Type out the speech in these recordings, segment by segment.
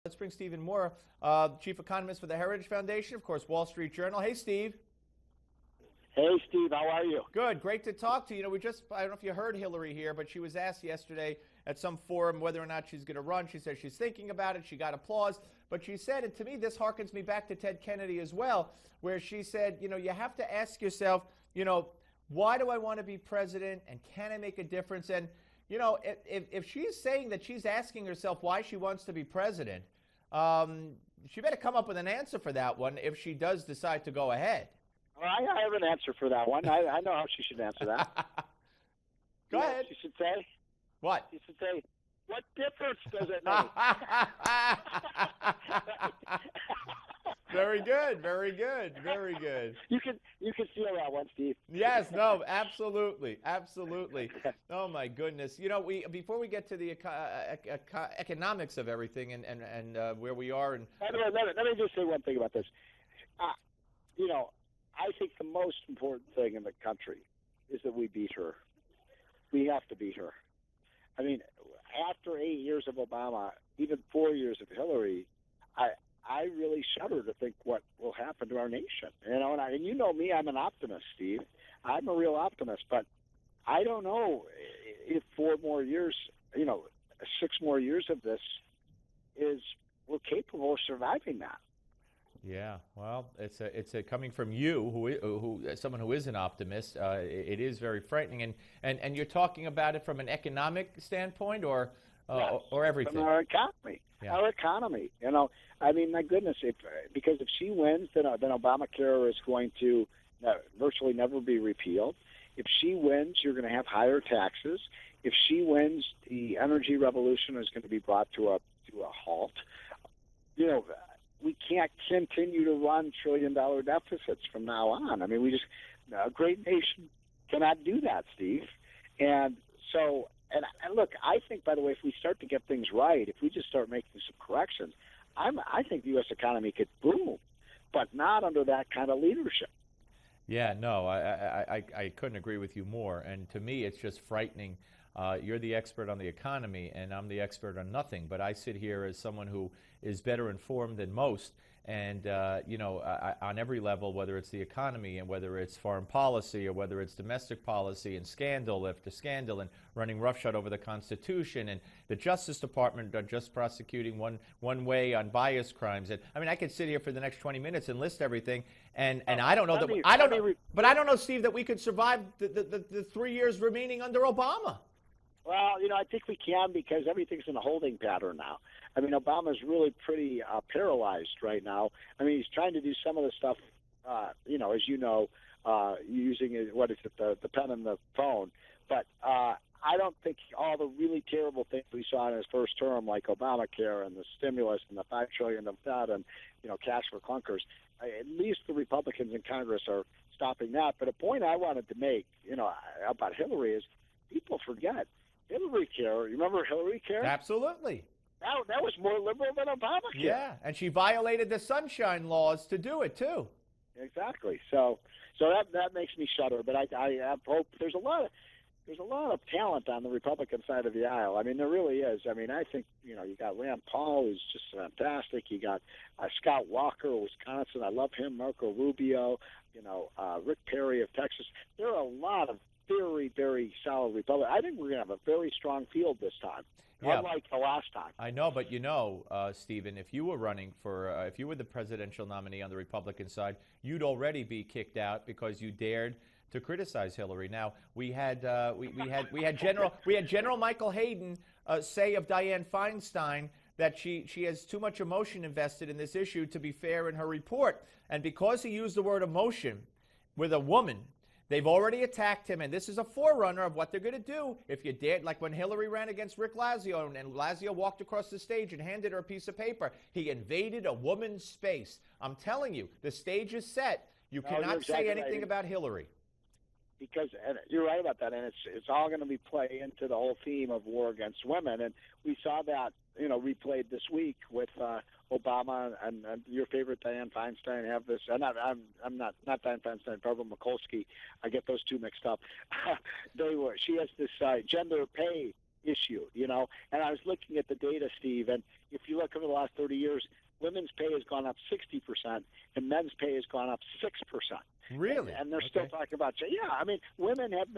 Let's bring Stephen Moore, chief economist for the Heritage Foundation, of course, Wall Street Journal. Hey, Steve. Hey, Steve, how are you? Good. Great to talk to you. I don't know if you heard Hillary here, but she was asked yesterday at some forum whether or not she's going to run. She said she's thinking about it. She got applause. But she said, and to me, this harkens me back to Ted Kennedy as well, where she said, you have to ask yourself, why do I want to be president and can I make a difference? And, if she's saying that she's asking herself why she wants to be president, she better come up with an answer for that one if she does decide to go ahead. I have an answer for that one. I know how she should answer that. Go ahead. She should say, what? She should say, what difference does it make? Very good, very good, very good. You can feel that one, Steve. Yes, no, absolutely, absolutely. Oh my goodness. Before we get to the economics of everything and where we are, and let me just say one thing about this. I think the most important thing in the country is that we beat her. We have to beat her. I mean, after 8 years of Obama, even 4 years of Hillary, I really shudder to think what will happen to our nation. And you know me, I'm an optimist, Steve. I'm a real optimist, but I don't know if 4 more years, 6 more years of this we're capable of surviving that. Yeah, well, it's coming from you, who someone who is an optimist. It is very frightening, and you're talking about it from an economic standpoint, or Yes, or everything. From our economy. Yeah. Our economy. My goodness, because if she wins, then Obamacare is going to virtually never be repealed. If she wins, you're going to have higher taxes. If she wins, the energy revolution is going to be brought to a halt. We can't continue to run trillion-dollar deficits from now on. I mean, a great nation cannot do that, Steve. And so, and look, I think, by the way, if we start to get things right, if we just start making some corrections, I think the U.S. economy could boom, but not under that kind of leadership. Yeah, no, I couldn't agree with you more. And to me, it's just frightening. You're the expert on the economy, and I'm the expert on nothing. But I sit here as someone who is better informed than most. And, on every level, whether it's the economy and whether it's foreign policy or whether it's domestic policy and scandal after scandal and running roughshod over the Constitution, and the Justice Department just prosecuting one way on bias crimes. And I mean, I could sit here for the next 20 minutes and list everything. And I don't know but I don't know, Steve, that we could survive the 3 years remaining under Obama. Well, I think we can because everything's in a holding pattern now. I mean, Obama's really pretty paralyzed right now. I mean, he's trying to do some of the stuff, as using the pen and the phone. But I don't think all the really terrible things we saw in his first term, like Obamacare and the stimulus and the $5 trillion of debt and, cash for clunkers, at least the Republicans in Congress are stopping that. But a point I wanted to make, about Hillary is people forget. Hillary Care, you remember Hillary Care? Absolutely. That was more liberal than Obamacare. Yeah, and she violated the sunshine laws to do it, too. Exactly. So that makes me shudder. But I hope there's a lot of talent on the Republican side of the aisle. I mean, there really is. I mean, I think, you got Rand Paul, who's just fantastic. You got Scott Walker of Wisconsin. I love him. Marco Rubio, Rick Perry of Texas. There are a lot of very, very solid Republicans. I think we're going to have a very strong field this time, unlike the last time. I know, but Stephen, if you were running if you were the presidential nominee on the Republican side, you'd already be kicked out because you dared to criticize Hillary. Now we had General Michael Hayden say of Dianne Feinstein that she has too much emotion invested in this issue to be fair in her report, and because he used the word emotion with a woman, they've already attacked him, and this is a forerunner of what they're going to do if you dare. Like when Hillary ran against Rick Lazio, and Lazio walked across the stage and handed her a piece of paper. He invaded a woman's space. I'm telling you, the stage is set. You cannot say anything about Hillary. Because you're right about that, and it's all going to be play into the whole theme of war against women, and we saw that replayed this week with Obama and your favorite Dianne Feinstein have this. I'm not Dianne Feinstein, Barbara Mikulski. I get those two mixed up. She has this gender pay issue, you know. And I was looking at the data, Steve, and if you look over the last 30 years, women's pay has gone up 60%, and men's pay has gone up 6%. Really? And they're still talking about, yeah, I mean, women have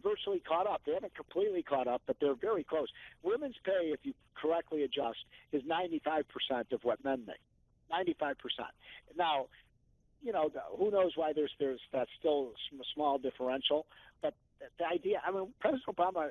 virtually caught up. They haven't completely caught up, but they're very close. Women's pay, if you correctly adjust, is 95% of what men make. 95%. Now, you know, who knows why there's that still small differential, but the idea, I mean, President Obama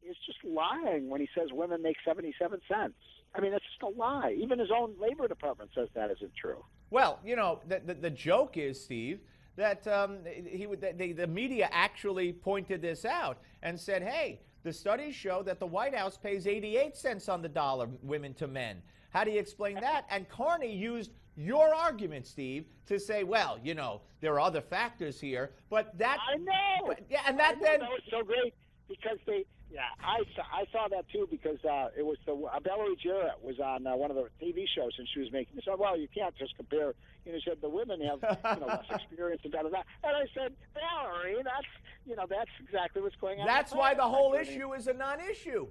is just lying when he says women make 77 cents. I mean, that's just a lie. Even his own Labor Department says that isn't true. Well, you know, the joke is, Steve, that the media actually pointed this out and said, hey, the studies show that the White House pays 88 cents on the dollar, women to men. How do you explain that? And Carney used your argument, Steve, to say, well, you know, there are other factors here, but that... I know! But, yeah, and that then... That was so great because they... Yeah, I saw that too because it was Valerie Jarrett was on one of the TV shows and she was making. She said, "Well, you can't just compare." You know, she said the women have less experience and da da da. And I said, Valerie, that's exactly what's going on. That's why the whole issue is a non-issue.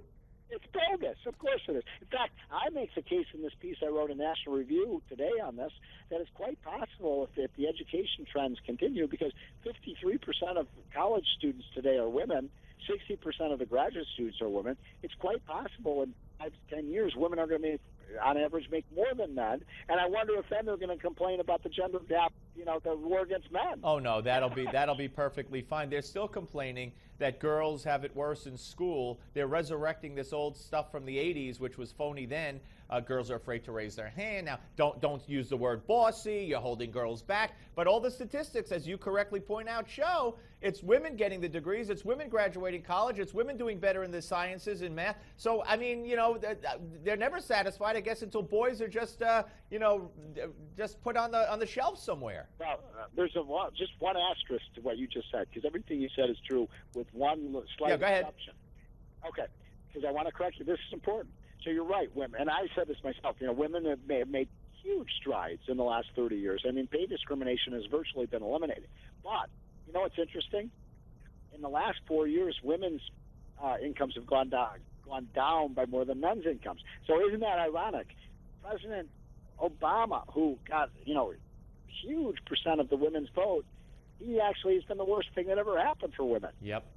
It's bogus. Of course it is. In fact, I make the case in this piece I wrote in National Review today on this that it's quite possible if the education trends continue, because 53% of college students today are women. 60% of the graduate students are women. It's quite possible in 5 to 10 years women are going to on average make more than men, and I wonder if then they're going to complain about the gender gap, the war against men. Oh no, that'll be perfectly fine. They're still complaining that girls have it worse in school. They're resurrecting this old stuff from the 80s, which was phony then. Girls are afraid to raise their hand. Now, don't use the word bossy. You're holding girls back. But all the statistics, as you correctly point out, show it's women getting the degrees. It's women graduating college. It's women doing better in the sciences and math. So, I mean, they're never satisfied, I guess, until boys are just, just put on the shelf somewhere. Well, there's just one asterisk to what you just said, because everything you said is true with one slight exception. Okay, because I want to correct you. This is important. So you're right, women, and I said this myself, women have made huge strides in the last 30 years. I mean, pay discrimination has virtually been eliminated. But, you know what's interesting? In the last 4 years, women's incomes have gone down by more than men's incomes. So isn't that ironic? President Obama, who got, huge percent of the women's vote, he actually has been the worst thing that ever happened for women. Yep.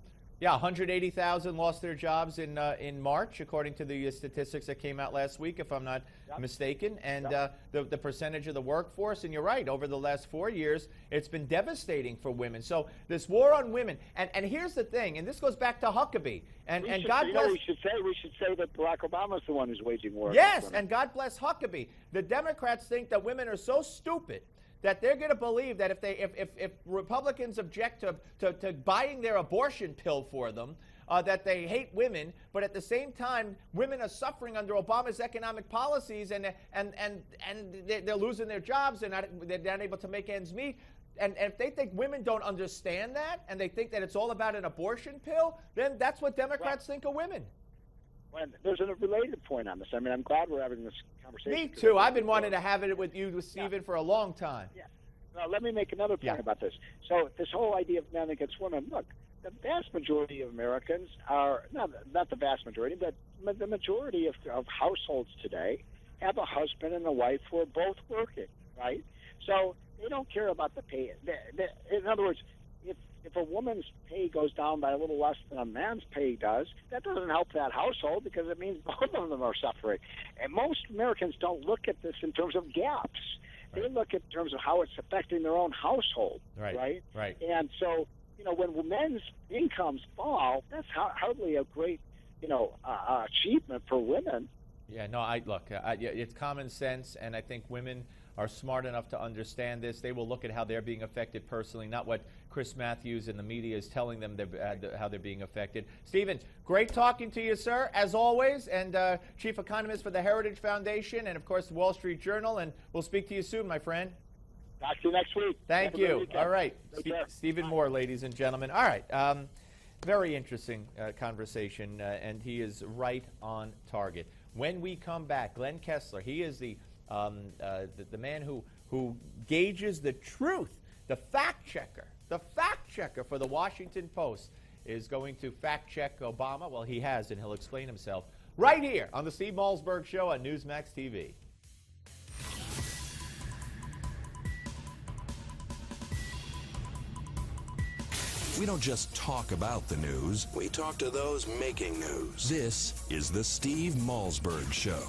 Yeah, 180,000 lost their jobs in March, according to the statistics that came out last week, if I'm not mistaken. And the percentage of the workforce, and you're right, over the last 4 years, it's been devastating for women. So this war on women, and here's the thing, and this goes back to Huckabee. And God bless. We should say that Barack Obama's the one who's waging war. Yes, and God bless Huckabee. The Democrats think that women are so stupid that they're going to believe that if Republicans object to buying their abortion pill for them, that they hate women, but at the same time, women are suffering under Obama's economic policies, and they're losing their jobs, they're not able to make ends meet. And if they think women don't understand that, and they think that it's all about an abortion pill, then that's what Democrats think of women. Well, there's a related point on this. I mean, I'm glad we're having this conversation. Me too. I've been wanting to have it with you, Stephen, for a long time. Yeah. Well, let me make another point about this. So this whole idea of men against women, look, the vast majority of Americans are, not the vast majority, but the majority of households today have a husband and a wife who are both working, right? So they don't care about the pay. In other words, if a woman's pay goes down by a little less than a man's pay does, that doesn't help that household because it means both of them are suffering. And most Americans don't look at this in terms of gaps. They look at terms of how it's affecting their own household, right? And so, when men's incomes fall, that's hardly a great, achievement for women. Yeah, no, it's common sense, and I think women are smart enough to understand this. They will look at how they're being affected personally, not what Chris Matthews and the media is telling them how they're being affected. Stephen, great talking to you, sir, as always, and Chief Economist for the Heritage Foundation and, of course, the Wall Street Journal, and we'll speak to you soon, my friend. Talk to you next week. Thank you. All right. Stephen Moore, ladies and gentlemen. All right. Very interesting conversation, and he is right on target. When we come back, Glenn Kessler, he is the man who gauges the truth, the fact checker for the Washington Post. is going to fact-check Obama. Well, he has, and he'll explain himself right here on the Steve Malzberg Show on Newsmax TV. We don't just talk about the news, we talk to those making news. This is the Steve Malzberg Show.